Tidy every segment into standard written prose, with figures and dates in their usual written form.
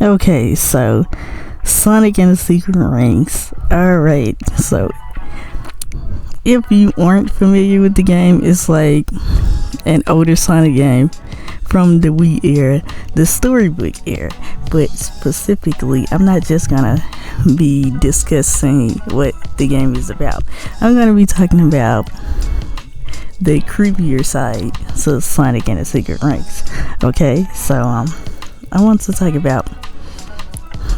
Okay, so Sonic and the Secret Rings. Alright, so if you aren't familiar with the game, it's like an older Sonic game from the Wii era, the storybook era. But specifically, I'm not just gonna be discussing what the game is about. I'm gonna be talking about the creepier side, so Sonic and the Secret Rings. Okay, so I want to talk about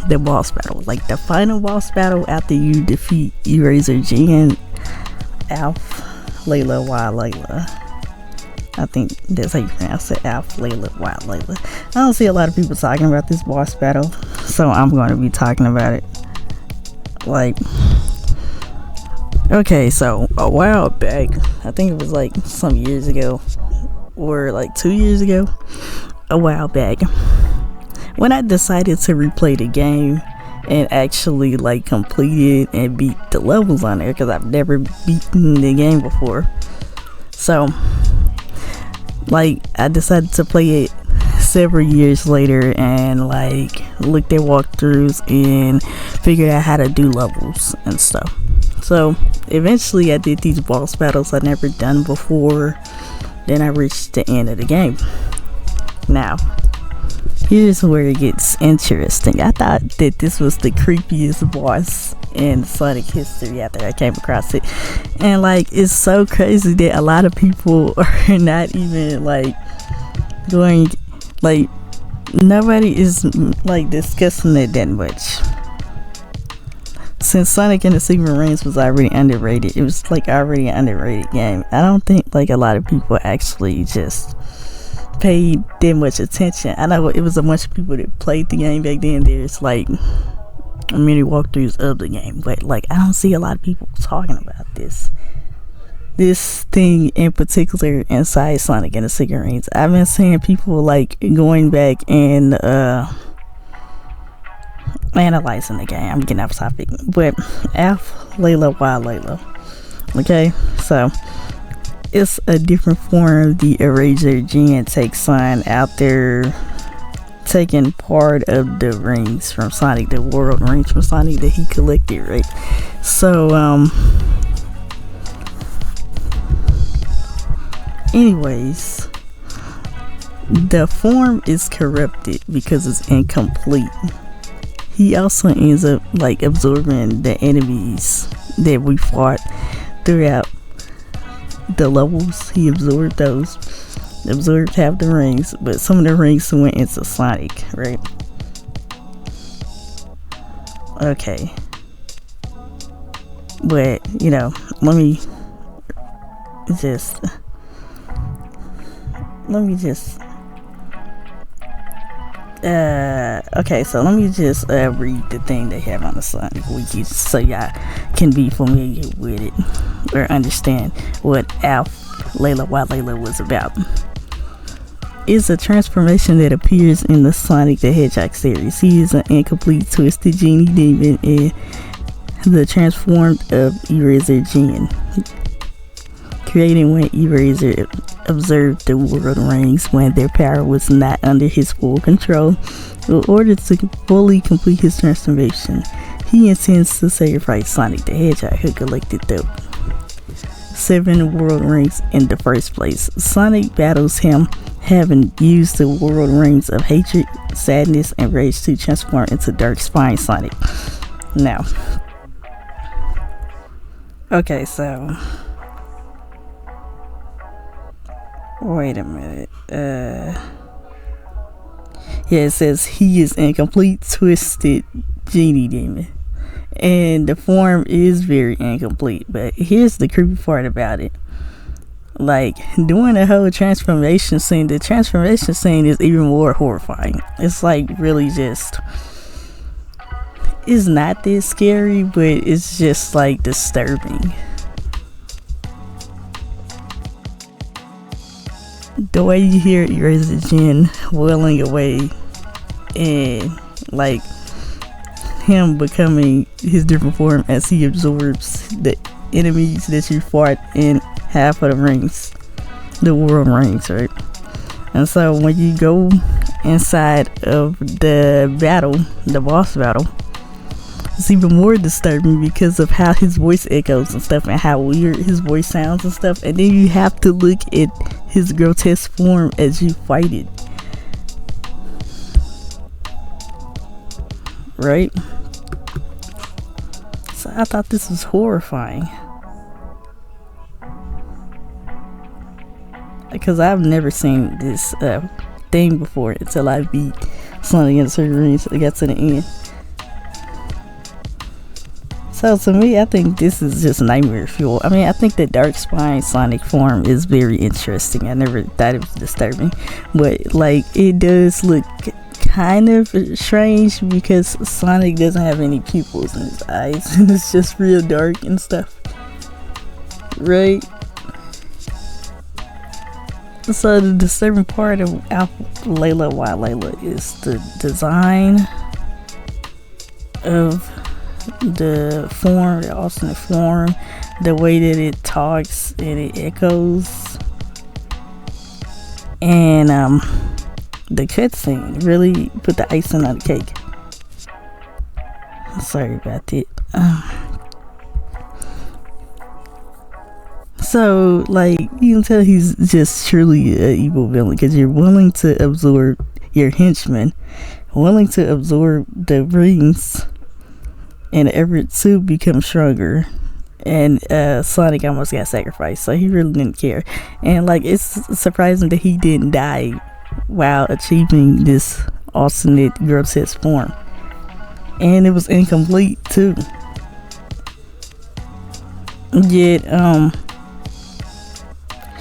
the boss battle, like the final boss battle after you defeat ErazorDjinn's Alf Layla Y Layla. I think that's how you pronounce it, Alf Layla Y Layla. I don't see a lot of people talking about this boss battle, so I'm going to be talking about it. Like, okay, so a while back, I think it was like some years ago, or like 2 years ago, a while back, when I decided to replay the game and actually like complete it and beat the levels on there, because I've never beaten the game before. So like I decided to play it several years later and like looked at walkthroughs and figured out how to do levels and stuff. So eventually I did these boss battles I'd never done before. Then I reached the end of the game. Now here's where it gets interesting. I thought that this was the creepiest boss in Sonic history after I came across it. And like, it's so crazy that a lot of people are not even like going, like, nobody is like discussing it that much. Since Sonic and the Secret Rings was already underrated, it was like already an underrated game. I don't think like a lot of people actually just paid that much attention. I know it was a bunch of people that played the game back then. There's like many walkthroughs of the game, but like I don't see a lot of people talking about this thing in particular inside Sonic and the Secret Rings. I've been seeing people like going back and analyzing the game. I'm getting off topic, but Alf Layla Y Layla. Okay, so it's a different form the ErazorDjinn takes on out there, taking part of the rings from Sonic, the world rings from Sonic that he collected, right? So anyways, the form is corrupted because it's incomplete. He also ends up like absorbing the enemies that we fought throughout the levels. He absorbed those, absorbed half the rings, but some of the rings went into Sonic, right? Okay, but you know, let me just okay, so let me just read the thing they have on the Sonic wiki so y'all can be familiar with it or understand what Alf Layla Y Layla was about. It's a transformation that appears in the Sonic the Hedgehog series. He is an incomplete twisted genie demon and the transformed of ErazorDjinn, creating when Erazor observed the world rings when their power was not under his full control. In order to fully complete his transformation, he intends to sacrifice Sonic the Hedgehog, who collected the 7 world rings in the first place. Sonic battles him, having used the world rings of hatred, sadness, and rage to transform into Dark Spine Sonic. Now, okay, so wait a minute. Yeah, it says he is incomplete twisted genie demon, and the form is very incomplete. But here's the creepy part about it. Like, doing the whole transformation scene, the transformation scene is even more horrifying. It's like really just, it's not this scary, but it's just like disturbing. The way you hear ErazorDjinn wailing away and like him becoming his different form as he absorbs the enemies that you fought in half of the rings, the world rings, right? And so when you go inside of the battle, the boss battle. It's even more disturbing because of how his voice echoes and stuff, and how weird his voice sounds and stuff. And then you have to look at his grotesque form as you fight it, right? So I thought this was horrifying, because I've never seen this thing before until I beat Sonic and the Rings. I got to the end. So to me, I think this is just nightmare fuel. I mean, I think the dark spine Sonic form is very interesting. I never thought it was disturbing, but like, it does look kind of strange because Sonic doesn't have any pupils in his eyes and it's just real dark and stuff, right? So the disturbing part of Layla Why Layla is the design of the form, the alternate form, the way that it talks and it echoes, and the cutscene really put the icing on the cake. Sorry about that. So like, you can tell he's just truly an evil villain because you're willing to absorb your henchmen, willing to absorb the rings in an effort to become stronger. And Sonic almost got sacrificed, so he really didn't care. And like, it's surprising that he didn't die while achieving this alternate grotesque form, and it was incomplete too. Yet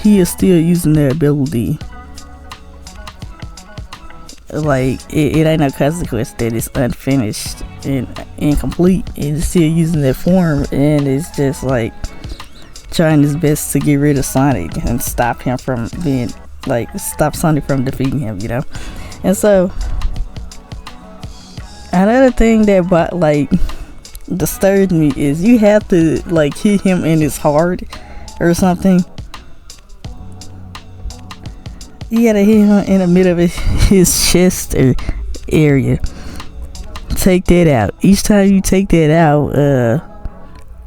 he is still using the ability. Like, it ain't no consequence that it's unfinished and incomplete. It's still using that form, and it's just like trying his best to get rid of Sonic and stop him from being, like, stop Sonic from defeating him, you know. And so another thing that like disturbed me is you have to like hit him in his heart or something. You gotta hit him in the middle of his chest or area. Take that out. Each time you take that out,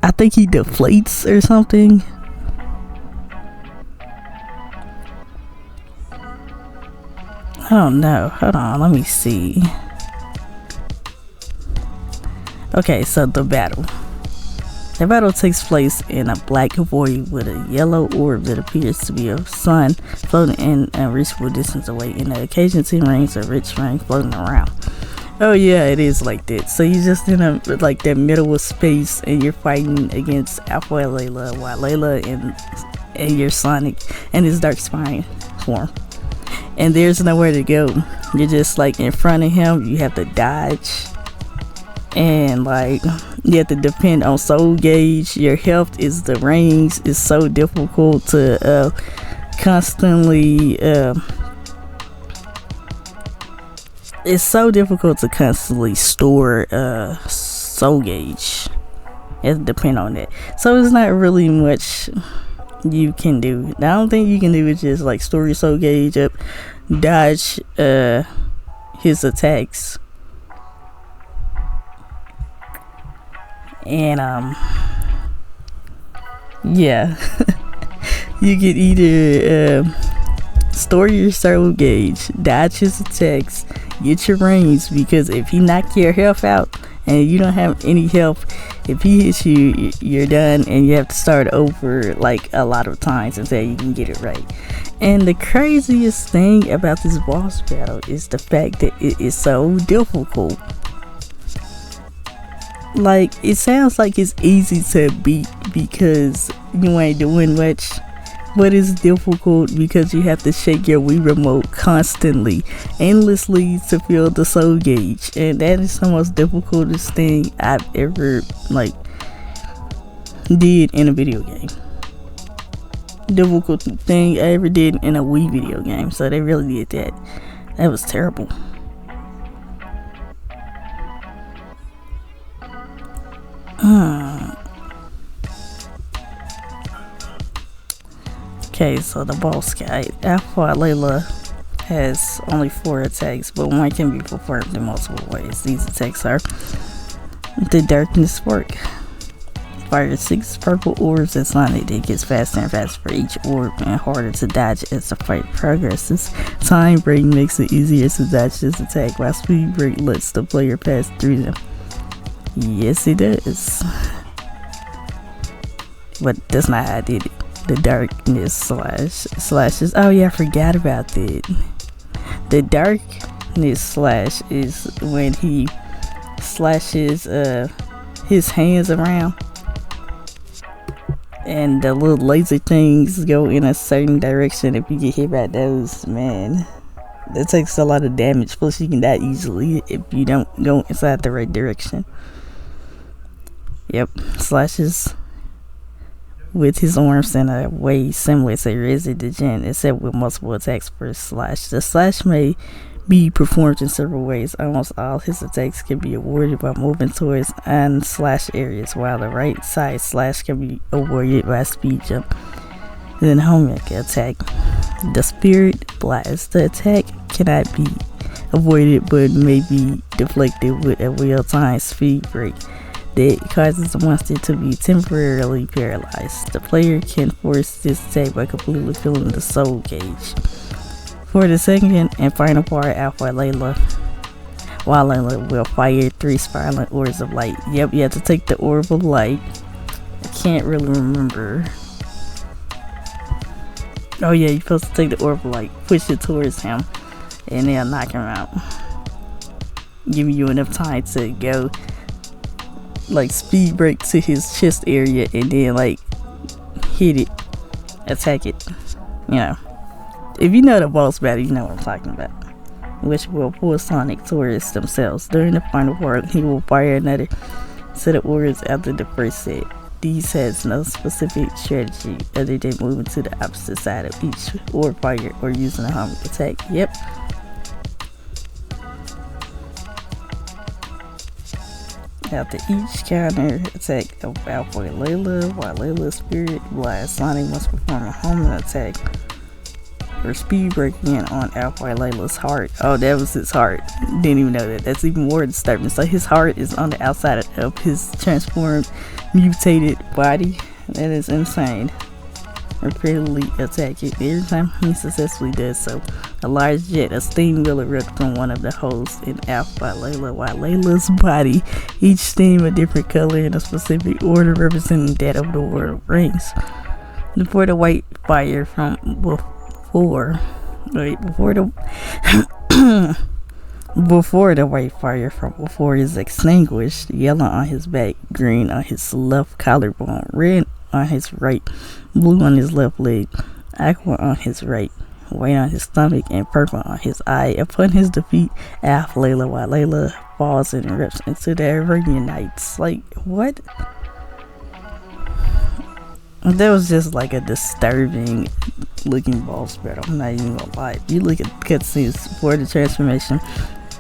I think he deflates or something. I don't know. Hold on, let me see. Okay, so the battle. The battle takes place in a black void with a yellow orb that appears to be a sun floating in a reachable distance away, and the occasional 10 rings or rich ring floating around. Oh yeah, it is like that. So you're just in a, like, that middle of space, and you're fighting against Alpha Layla, Why Layla, and your Sonic and his dark spine form. And there's nowhere to go. You're just like in front of him. You have to dodge, and like, you have to depend on soul gauge. Your health is the rings. It's so difficult to constantly it's so difficult to constantly store soul gauge. You have to depend on that, so it's not really much you can do. The only thing you can do is just like store your soul gauge up, dodge his attacks, and yeah. You can either store your soul gauge, dodge his attacks, get your rings, because if he knock your health out and you don't have any health, if he hits you, you're done, and you have to start over like a lot of times until you can get it right. And the craziest thing about this boss battle is the fact that it is so difficult. Like, it sounds like it's easy to beat because you ain't doing much, but it's difficult because you have to shake your Wii remote constantly, endlessly, to fill the soul gauge, and that is the most difficultest thing I've ever like did in a video game. Difficult thing I ever did in a Wii video game. So they really did that. That was terrible. Okay, so the boss guy, Alpha Layla, has only 4 attacks, but one can be performed in multiple ways. These attacks are the darkness spark. Fire 6 purple orbs at Sonic. It gets faster and faster for each orb and harder to dodge as the fight progresses. Time break makes it easier to dodge this attack, while speed break lets the player pass through them. Yes, it does. But that's not how I did it. The darkness slashes. Oh yeah, I forgot about that. The darkness slash is when he slashes his hands around, and the little laser things go in a certain direction. If you get hit by those, man, that takes a lot of damage. Plus, you can die easily if you don't go inside the right direction. Yep, slashes with his arms in a way similar to ErazorDjinn's, except with multiple attacks per slash. The slash may be performed in several ways. Almost all his attacks can be avoided by moving towards unslash areas, while the right side slash can be avoided by speed jump. Then homing attack. The spirit blast. The attack cannot be avoided but may be deflected with a real-time speed break that causes the monster to be temporarily paralyzed. The player can force this attack by completely filling the soul gauge. For the second and final part, Alpha Layla. While Layla will fire 3 spiraling orbs of light. Yep, you have to take the orb of light. I can't really remember. Oh yeah, you're supposed to take the orb of light, push it towards him, and then knock him out. Giving you enough time to go like speed break to his chest area and then like hit it, attack it. You know. If you know the boss battle, you know what I'm talking about. Which will pull Sonic towards themselves. During the final part, he will fire another set of orbs after the first set. These has no specific strategy other than moving to the opposite side of each orb fire or using a homing attack. Yep. After each counter attack of Alpha Layla, while Layla's spirit blast, Sonic must perform a homing attack or speed breaking in on Alpha Layla's heart. Oh, that was his heart. Didn't even know that. That's even more disturbing. So his heart is on the outside of his transformed, mutated body. That is insane. Repeatedly attack it. Every time he successfully does so, a large jet of steam will erupt from one of the holes in Alpha Layla, while Layla's body, each steam a different color in a specific order representing that of the world rings. Before the white fire from before the white fire from before is extinguished, yellow on his back, green on his left collarbone, red on his right, blue on his left leg, aqua on his right, white on his stomach, and purple on his eye. Upon his defeat, Alpha Layla, while Layla falls and erupts into the Arabian Nights. Like, what? That was just like a disturbing looking boss battle. I'm not even gonna lie. If you look at cutscenes for the transformation,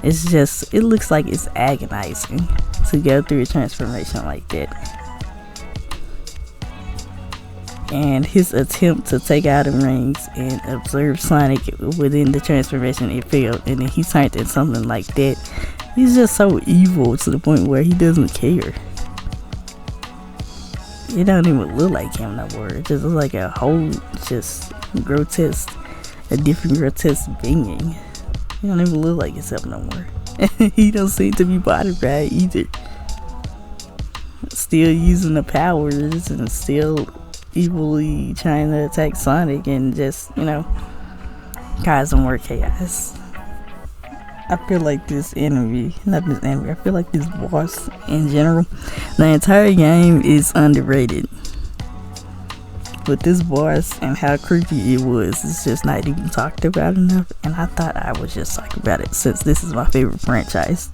it's just, it looks like it's agonizing to go through a transformation like that. And his attempt to take out the rings and observe Sonic within the transformation, it failed, and then he turned into something like that. He's just so evil to the point where he doesn't care. It don't even look like him no more. It just looks like a whole just grotesque, a different grotesque being. He don't even look like himself no more. He don't seem to be bothered by it either. Still using the powers and still evilly trying to attack Sonic and just, you know, cause more chaos. I feel like this enemy, not this enemy, I feel like this boss in general, the entire game is underrated. But this boss and how creepy it was, it's just not even talked about enough, and I thought I would just talk about it since this is my favorite franchise.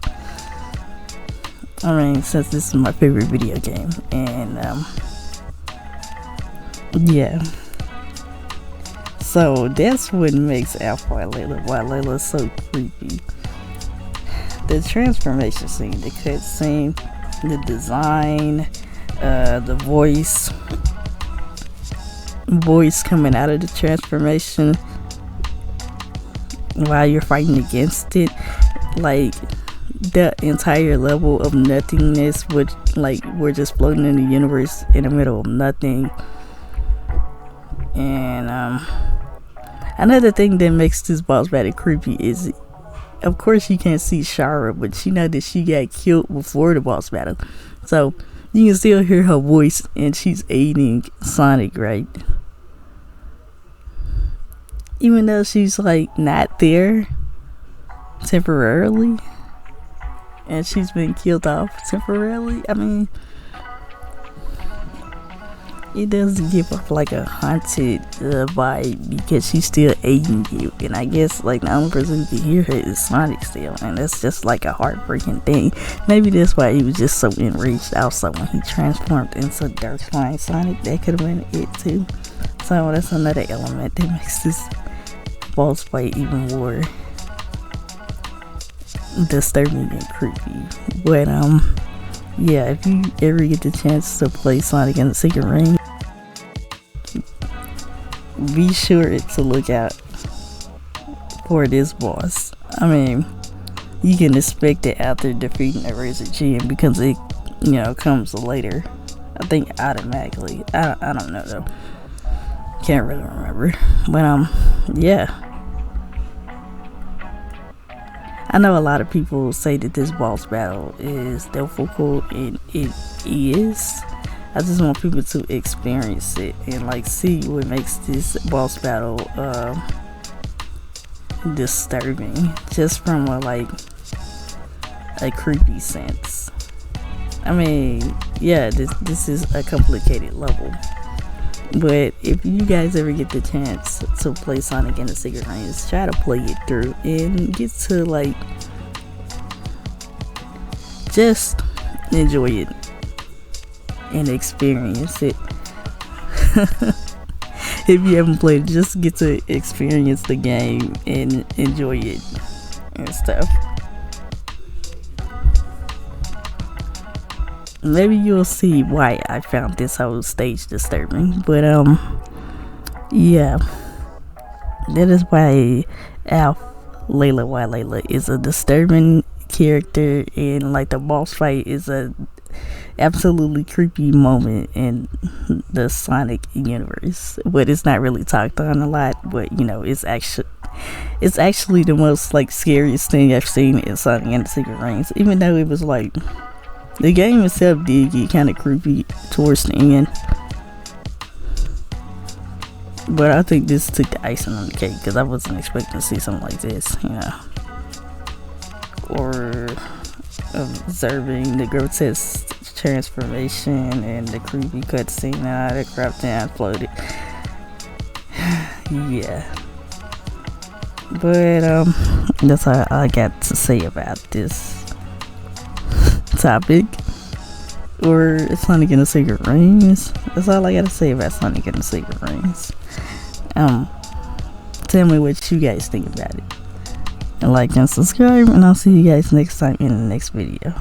I mean, since this is my favorite video game, and yeah. So that's what makes Alpha Layla, why Layla is so creepy. The transformation scene, the cutscene, the design, the voice coming out of the transformation. while you're fighting against it, like the entire level of nothingness, which like we're just floating in the universe in the middle of nothing. And another thing that makes this boss battle creepy is, of course, you can't see Shahra, but you know that she got killed before the boss battle, so you can still hear her voice, and she's aiding Sonic, right? Even though she's like not there temporarily, and she's been killed off temporarily. I mean, it does give off like a haunted vibe because she's still aiding you, and I guess like the only person who can hear her is Sonic still, and that's just like a heartbreaking thing. Maybe that's why he was just so enraged also when he transformed into Dark Flying Sonic. That could have been it too. So that's another element that makes this boss fight even more disturbing and creepy. But yeah, if you ever get the chance to play Sonic and the Secret Ring, be sure to look out for this boss. I mean, you can expect it after defeating ErazorDjinn's because it, you know, comes later. I think automatically. I don't know though. Can't really remember. But yeah. I know a lot of people say that this boss battle is difficult, and it is. I just want people to experience it and like see what makes this boss battle disturbing, just from a creepy sense. I mean, yeah, this is a complicated level, but if you guys ever get the chance to play Sonic and the Secret Rings, try to play it through and get to like just enjoy it and experience it. If you haven't played it, just get to experience the game and enjoy it and stuff. Maybe you'll see why I found this whole stage disturbing. But yeah, that is why Layla is a disturbing character, and like the boss fight is a absolutely creepy moment in the Sonic universe. But it's not really talked on a lot, but you know, it's actually the most like scariest thing I've seen in Sonic and the Secret Rings, even though it was like the game itself did get kind of creepy towards the end. But I think this took the icing on the cake, because I wasn't expecting to see something like this, you know. Or observing the grotesque transformation and the creepy cutscene and all that crap downloaded. Yeah. But that's all I got to say about this topic, or Sonic and the Secret Rings. That's all I gotta say about Sonic and the Secret Rings. Tell me what you guys think about it, and like and subscribe, and I'll see you guys next time in the next video.